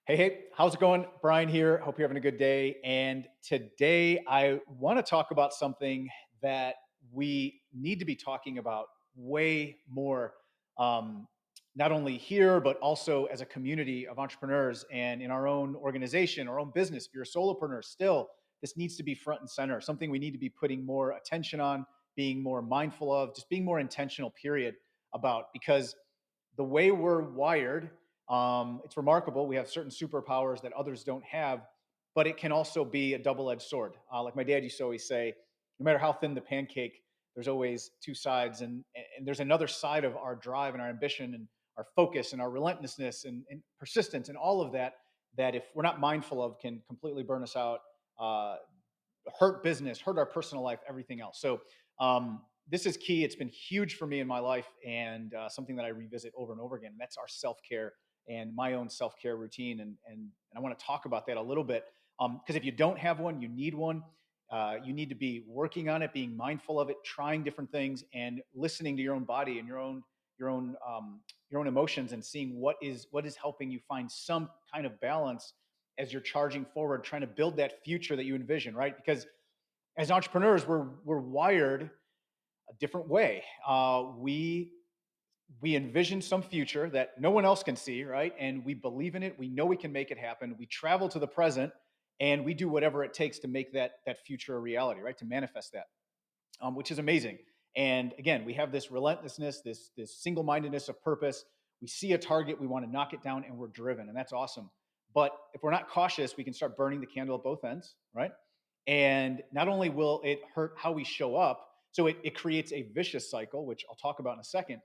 Hey, how's it going? Brian here. Hope you're having a good day. And today I want to talk about something that we need to be talking about way more, um, not only here, but also as a community of entrepreneurs and in our own organization, our own business. If you're a solopreneur, still, this needs to be front and center, something we need to be putting more attention on, being more mindful of, just being more intentional, period, about because the way we're wired, it's remarkable. We have certain superpowers that others don't have, but it can also be a double-edged sword. Like my dad used to always say, no matter how thin the pancake, there's always two sides, and there's another side of our drive and our ambition and our focus and our relentlessness and persistence and all of that. That if we're not mindful of, can completely burn us out, uh, hurt business, hurt our personal life, everything else. So this is key. It's been huge for me in my life and something that I revisit over and over again. And that's our self care and my own self care routine. And I want to talk about that a little bit because if you don't have one, you need one. You need to be working on it, being mindful of it, trying different things, and listening to your own body and your own emotions, and seeing what is helping you find some kind of balance as you're charging forward, trying to build that future that you envision, right? Because as entrepreneurs, we're wired a different way. We envision some future that no one else can see, right? And we believe in it. We know we can make it happen. We travel to the present, and we do whatever it takes to make that future a reality, right? To manifest that, which is amazing. And again, we have this relentlessness, this single mindedness of purpose. We see a target, we want to knock it down, and we're driven, and that's awesome. But if we're not cautious, we can start burning the candle at both ends, right? And not only will it hurt how we show up, so it creates a vicious cycle, which I'll talk about in a second,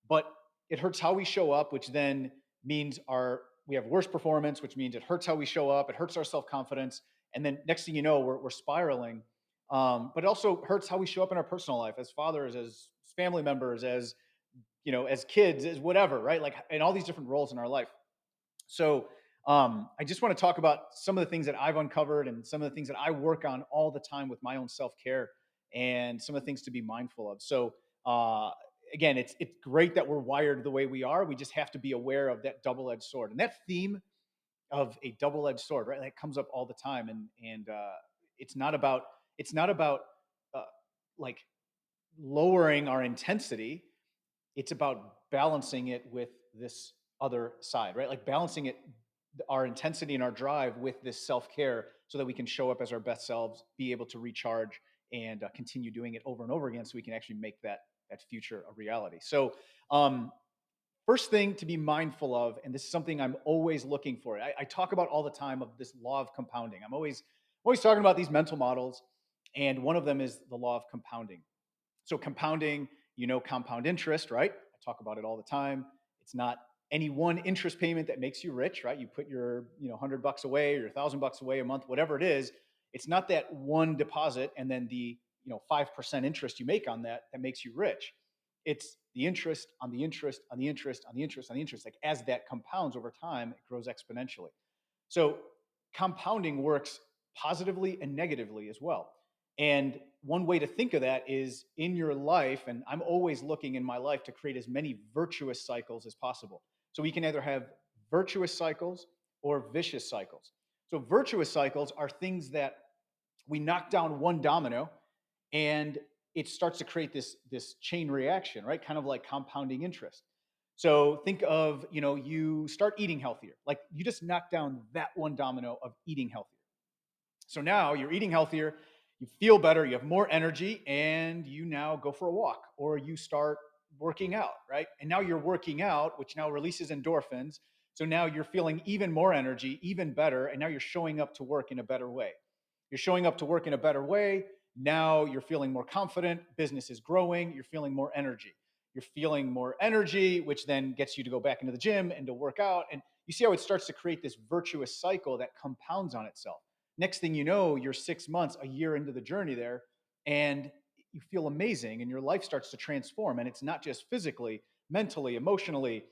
but it hurts how we show up, which then means we have worse performance, which means it hurts how we show up, it hurts our self-confidence, and then next thing you know, we're spiraling. But it also hurts how we show up in our personal life as fathers, as family members, as as kids, as whatever, right? Like in all these different roles in our life. So I just want to talk about some of the things that I've uncovered and some of the things that I work on all the time with my own self care and some of the things to be mindful of. So uh, again, it's great that we're wired the way we are. We just have to be aware of that double edged sword, and that theme of a double edged sword, right? That comes up all the time, and it's not about it's not about uh, like lowering our intensity. It's about balancing it with this other side, right? Like balancing it, our intensity and our drive with this self care, so that we can show up as our best selves, be able to recharge, and continue doing it over and over again, so we can actually make that future a reality. So, first thing to be mindful of, and this is something I'm always looking for. I talk about all the time of this law of compounding. I'm always talking about these mental models, and one of them is the law of compounding. So compounding, compound interest, right? I talk about it all the time. It's not any one interest payment that makes you rich, right? You put your, $100 away or $1,000 away a month, whatever it is. It's not that one deposit and then the 5% interest you make on that makes you rich. It's the interest on the interest on the interest on the interest on the interest. Like as that compounds over time, it grows exponentially. So compounding works positively and negatively as well. And one way to think of that is in your life, and I'm always looking in my life to create as many virtuous cycles as possible. So we can either have virtuous cycles or vicious cycles. So virtuous cycles are things that we knock down one domino, and it starts to create this chain reaction, right? Kind of like compounding interest. So think of, you start eating healthier. Like you just knock down that one domino of eating healthier. So now you're eating healthier, you feel better, you have more energy, and you now go for a walk or you start working out, right? And now you're working out, which now releases endorphins. So now you're feeling even more energy, even better, and now you're showing up to work in a better way. You're showing up to work in a better way. Now you're feeling more confident, business is growing, you're feeling more energy. You're feeling more energy, which then gets you to go back into the gym and to work out. And you see how it starts to create this virtuous cycle that compounds on itself. Next thing you know, you're 6 months, a year into the journey there, and you feel amazing, and your life starts to transform. And it's not just physically, mentally, emotionally,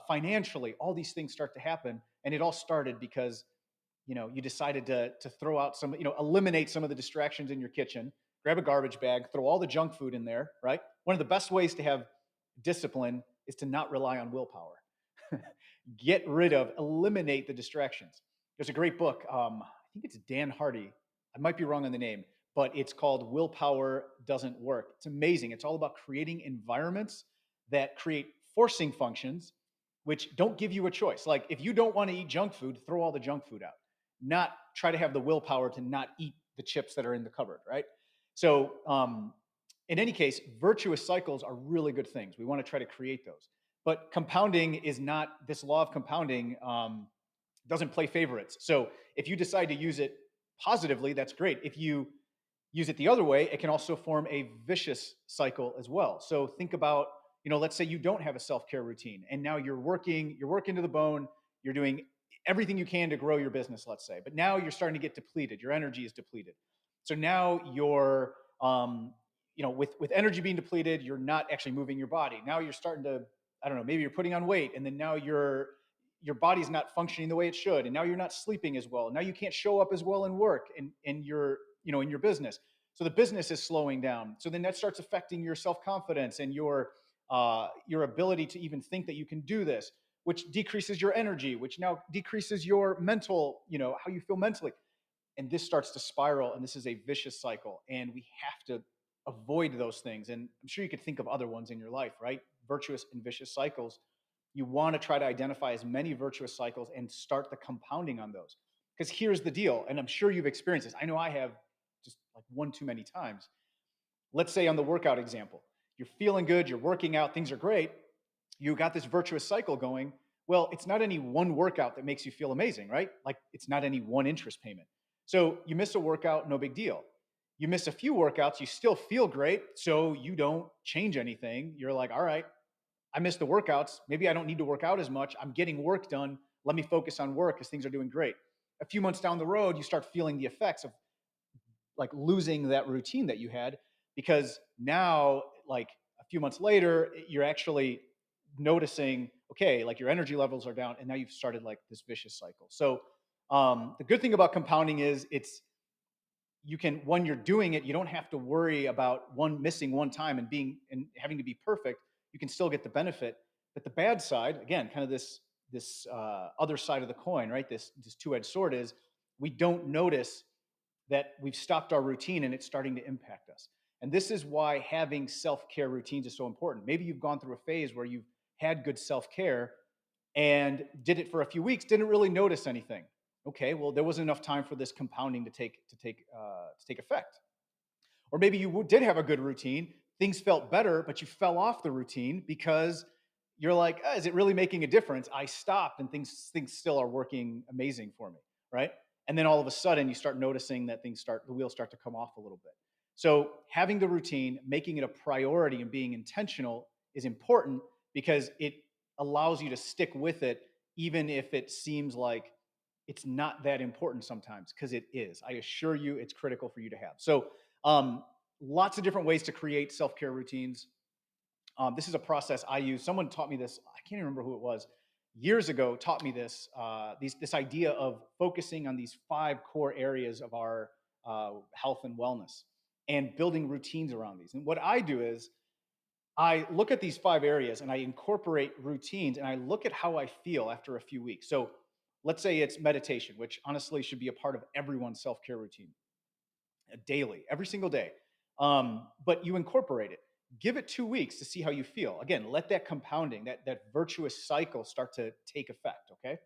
financially. All these things start to happen, and it all started because you decided to throw out eliminate some of the distractions in your kitchen, grab a garbage bag, throw all the junk food in there. Right. One of the best ways to have discipline is to not rely on willpower. eliminate the distractions. There's a great book. I think it's Dan Hardy. I might be wrong on the name, but it's called Willpower Doesn't Work. It's amazing. It's all about creating environments that create forcing functions, which don't give you a choice. Like if you don't want to eat junk food, throw all the junk food out, not try to have the willpower to not eat the chips that are in the cupboard, right? So, in any case, virtuous cycles are really good things. We want to try to create those. But compounding is not, this law of compounding doesn't play favorites. So if you decide to use it positively, that's great. If you use it the other way, it can also form a vicious cycle as well. So think about, let's say you don't have a self-care routine and now you're working to the bone, you're doing everything you can to grow your business, let's say, but now you're starting to get depleted. Your energy is depleted. So now you're, with energy being depleted, you're not actually moving your body. Now you're starting to, I don't know, maybe you're putting on weight and then now your body's not functioning the way it should. And now you're not sleeping as well. Now you can't show up as well in work and in your, in your business. So the business is slowing down. So then that starts affecting your self-confidence and your ability to even think that you can do this, which decreases your energy, which now decreases your mental, how you feel mentally. And this starts to spiral, and this is a vicious cycle. And we have to avoid those things. And I'm sure you could think of other ones in your life, right? Virtuous and vicious cycles. You want to try to identify as many virtuous cycles and start the compounding on those. Because here's the deal, and I'm sure you've experienced this. I know I have just like one too many times. Let's say on the workout example, you're feeling good, you're working out, things are great. You got this virtuous cycle going. Well, it's not any one workout that makes you feel amazing, right? Like it's not any one interest payment. So you miss a workout, no big deal. You miss a few workouts, you still feel great. So you don't change anything. You're like, all right, I missed the workouts. Maybe I don't need to work out as much. I'm getting work done. Let me focus on work because things are doing great. A few months down the road, you start feeling the effects of like losing that routine that you had because now, like a few months later, you're actually noticing, okay, like your energy levels are down, and now you've started like this vicious cycle. So the good thing about compounding is you can, when you're doing it, you don't have to worry about missing one time and having to be perfect. You can still get the benefit. But the bad side, again, kind of this other side of the coin, right? This two-edged sword is we don't notice that we've stopped our routine and it's starting to impact us. And this is why having self-care routines is so important. Maybe you've gone through a phase where you've had good self-care and did it for a few weeks, didn't really notice anything. Okay, well, there wasn't enough time for this compounding to take effect. Or maybe you did have a good routine, things felt better, but you fell off the routine because you're like, is it really making a difference? I stopped and things still are working amazing for me, right? And then all of a sudden you start noticing that the wheels start to come off a little bit. So having the routine, making it a priority and being intentional is important because it allows you to stick with it, even if it seems like it's not that important sometimes, because it is. I assure you, it's critical for you to have. So, lots of different ways to create self-care routines. This is a process I use. Someone taught me this. I can't even remember who it was. Years ago, taught me this. This idea of focusing on these 5 core areas of our health and wellness, and building routines around these. And what I do is I look at these 5 areas and I incorporate routines and I look at how I feel after a few weeks. So let's say it's meditation, which honestly should be a part of everyone's self-care routine daily, every single day. But you incorporate it. Give it 2 weeks to see how you feel. Again, let that compounding, that virtuous cycle start to take effect. Okay.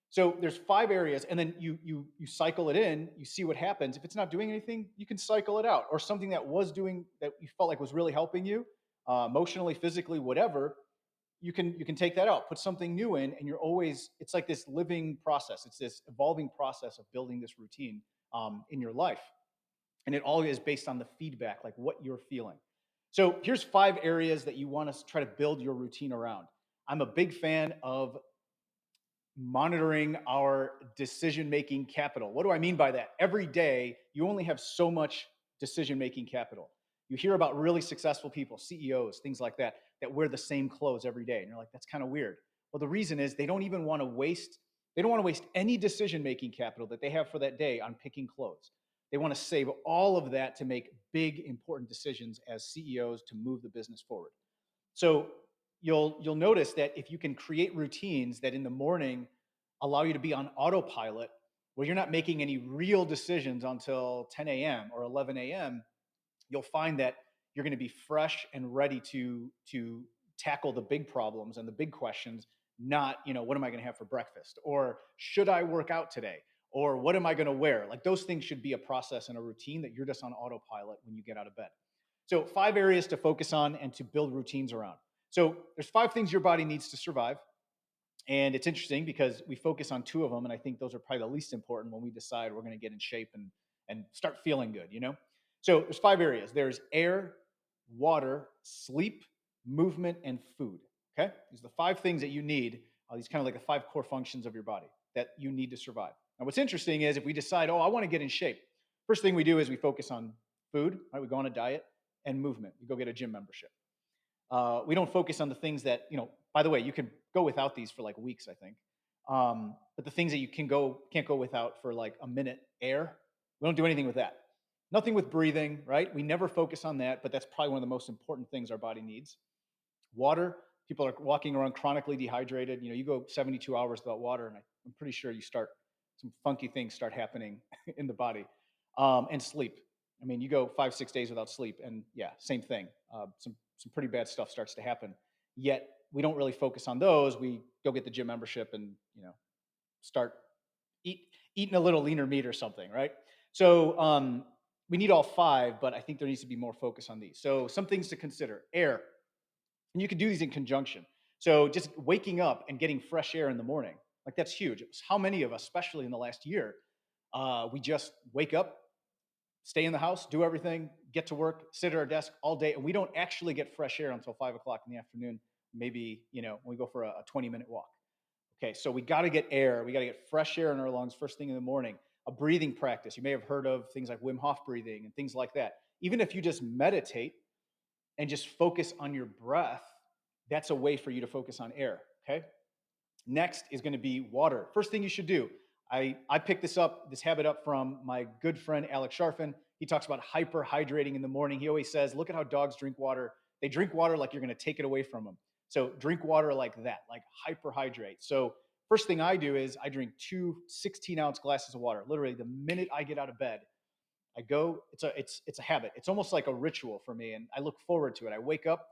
So there's 5 areas, and then you cycle it in. You see what happens. If it's not doing anything, you can cycle it out, or something that you felt like was really helping you, emotionally, physically, whatever. You can take that out, put something new in, and it's like this living process. It's this evolving process of building this routine in your life, and it all is based on the feedback, like what you're feeling. So here's 5 areas that you want to try to build your routine around. I'm a big fan of monitoring our decision-making capital. What do I mean by that? Every day, you only have so much decision-making capital. You hear about really successful people, CEOs, things like that wear the same clothes every day. And you're like, that's kind of weird. Well, the reason is they don't want to waste any decision-making capital that they have for that day on picking clothes. They want to save all of that to make big, important decisions as CEOs to move the business forward. So you'll notice that if you can create routines that in the morning allow you to be on autopilot, where you're not making any real decisions until 10 a.m. or 11 a.m., you'll find that you're going to be fresh and ready to tackle the big problems and the big questions. Not, what am I going to have for breakfast, or should I work out today, or what am I going to wear? Like, those things should be a process and a routine that you're just on autopilot when you get out of bed. So 5 areas to focus on and to build routines around. So there's 5 things your body needs to survive. And it's interesting because we focus on 2 of them, and I think those are probably the least important when we decide we're going to get in shape and start feeling good. So there's 5 areas. There's air, water, sleep, movement, and food. Okay, these are the 5 things that you need. These kind of like the 5 core functions of your body that you need to survive. Now, what's interesting is if we decide, oh, I want to get in shape, first thing we do is we focus on food. Right, we go on a diet, and movement. We go get a gym membership. We don't focus on the things that, by the way, you can go without these for like weeks, I think. But the things that you can't go without for like a minute: air. We don't do anything with that. Nothing with breathing, right? We never focus on that, but that's probably one of the most important things our body needs. Water. People are walking around chronically dehydrated. You go 72 hours without water, and I'm pretty sure some funky things start happening in the body. And sleep. I mean, you go 5, 6 days without sleep, and yeah, same thing. Some pretty bad stuff starts to happen. Yet we don't really focus on those. We go get the gym membership and start eating a little leaner meat or something, right? So we need all 5, but I think there needs to be more focus on these. So some things to consider: air, and you can do these in conjunction. So just waking up and getting fresh air in the morning, like, that's huge. It was how many of us, especially in the last year, we just wake up, stay in the house, do everything, get to work, sit at our desk all day, and we don't actually get fresh air until 5 o'clock in the afternoon. Maybe when we go for a 20-minute walk. Okay, so we got to get air. We got to get fresh air in our lungs first thing in the morning. A breathing practice. You may have heard of things like Wim Hof breathing and things like that. Even if you just meditate and just focus on your breath, that's a way for you to focus on air. Okay. Next is going to be water. First thing you should do. I picked this habit up from my good friend Alex Sharfin. He talks about hydrating in the morning. He always says, look at how dogs drink water. They drink water like you're going to take it away from them. So drink water like that, like hydrate. So first thing I do is I drink 2 16-ounce glasses of water. Literally, the minute I get out of bed, I go. It's a habit. It's almost like a ritual for me, and I look forward to it. I wake up,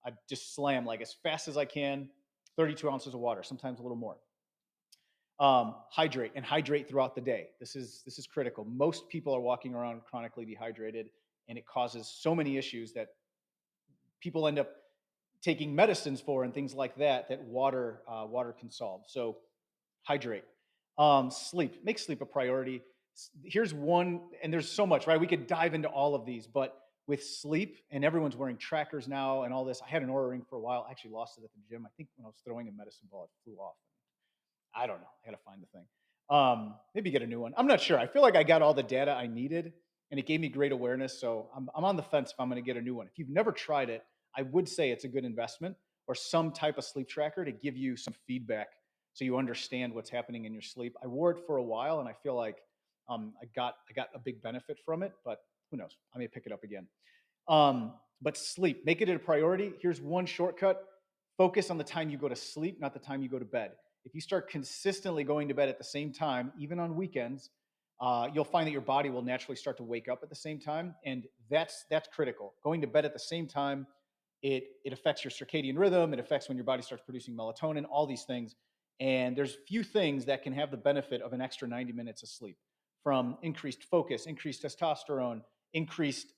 I just slam like as fast as I can, 32 ounces of water, sometimes a little more. Hydrate and hydrate throughout the day. This is critical. Most people are walking around chronically dehydrated, and it causes so many issues that people end up taking medicines for and things like that water can solve. So hydrate. Sleep. Make sleep a priority. Here's one, and there's so much, right? We could dive into all of these, but with sleep, and everyone's wearing trackers now and all this. I had an Oura ring for a while. I actually lost it at the gym. I think when I was throwing a medicine ball, it flew off. I don't know. I got to find the thing. Maybe get a new one. I'm not sure. I feel like I got all the data I needed, and it gave me great awareness. So I'm on the fence if I'm going to get a new one. If you've never tried it, I would say it's a good investment, or some type of sleep tracker to give you some feedback so you understand what's happening in your sleep. I wore it for a while, and I feel like I got a big benefit from it. But who knows? I may pick it up again. But sleep, make it a priority. Here's one shortcut: focus on the time you go to sleep, not the time you go to bed. If you start consistently going to bed at the same time, even on weekends, you'll find that your body will naturally start to wake up at the same time, and that's critical. Going to bed at the same time, it affects your circadian rhythm. It affects when your body starts producing melatonin. All these things, and there's few things that can have the benefit of an extra 90 minutes of sleep, from increased focus, increased testosterone, increased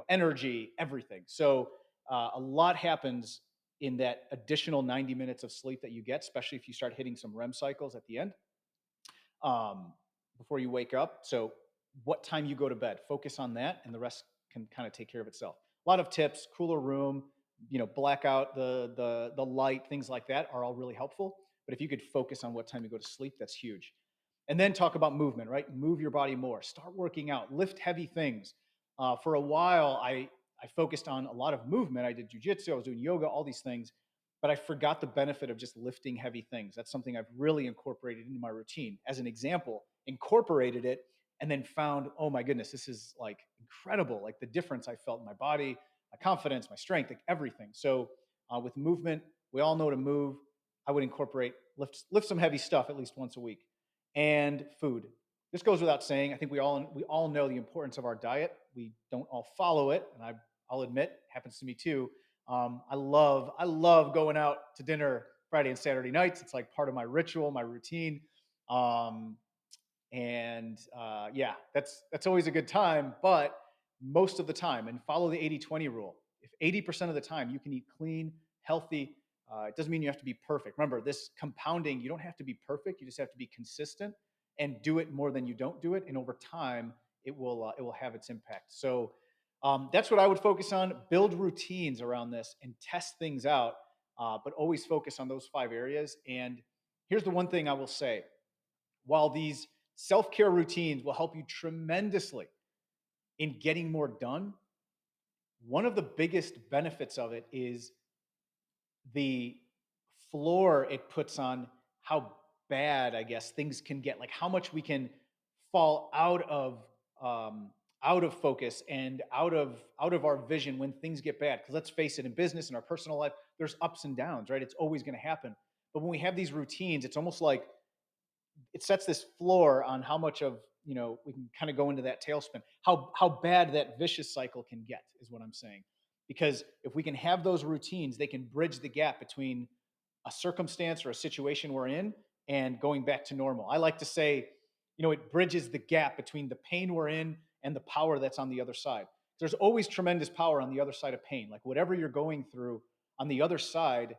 energy, everything. So a lot happens in that additional 90 minutes of sleep that you get, especially if you start hitting some REM cycles at the end, before you wake up. So what time you go to bed, focus on that, and the rest can kind of take care of itself. A lot of tips: cooler room, black out the light, things like that are all really helpful. But if you could focus on what time you go to sleep, that's huge. And then talk about movement, right? Move your body more. Start working out. Lift heavy things. For a while, I focused on a lot of movement. I did jujitsu. I was doing yoga, all these things, but I forgot the benefit of just lifting heavy things. That's something I've really incorporated into my routine. As an example, incorporated it and then found, oh my goodness, this is like incredible. Like the difference I felt in my body, my confidence, my strength, like everything. So with movement, we all know to move. I would incorporate lift some heavy stuff at least once a week, and food. This goes without saying. I think we all know the importance of our diet. We don't all follow it, and I'll admit, it happens to me too. I love going out to dinner Friday and Saturday nights. It's like part of my ritual, my routine. Um, and yeah, that's always a good time. But most of the time, and follow the 80-20 rule. If 80% of the time you can eat clean, healthy, it doesn't mean you have to be perfect. Remember, this compounding, you don't have to be perfect. You just have to be consistent and do it more than you don't do it. And over time, it will have its impact. So that's what I would focus on. Build routines around this and test things out, but always focus on those 5 areas. And here's the one thing I will say: while these self care routines will help you tremendously in getting more done, one of the biggest benefits of it is the floor it puts on how bad, I guess, things can get, like how much we can fall um, out of focus and out of our vision when things get bad. Because let's face it, in business, in our personal life, there's ups and downs, right? It's always going to happen. But when we have these routines, it's almost like it sets this floor on how much of, we can kind of go into that tailspin, how bad that vicious cycle can get, is what I'm saying. Because if we can have those routines, they can bridge the gap between a circumstance or a situation we're in and going back to normal. I like to say, it bridges the gap between the pain we're in and the power that's on the other side. There's always tremendous power on the other side of pain. Like whatever you're going through on the other side,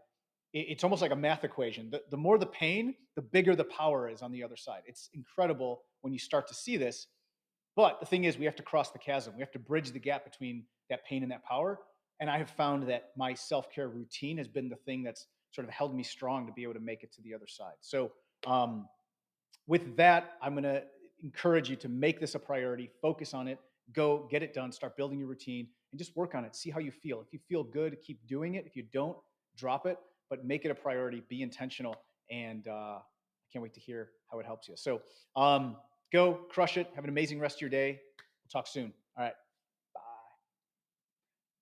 it's almost like a math equation. The more the pain, the bigger the power is on the other side. It's incredible when you start to see this. But the thing is, we have to cross the chasm. We have to bridge the gap between that pain and that power. And I have found that my self care routine has been the thing that's sort of held me strong to be able to make it to the other side. So, with that, I'm going to encourage you to make this a priority, focus on it, go get it done, start building your routine, and just work on it. See how you feel. If you feel good, keep doing it. If you don't, drop it, but make it a priority, be intentional. And I can't wait to hear how it helps you. So, go crush it. Have an amazing rest of your day. We'll talk soon. All right.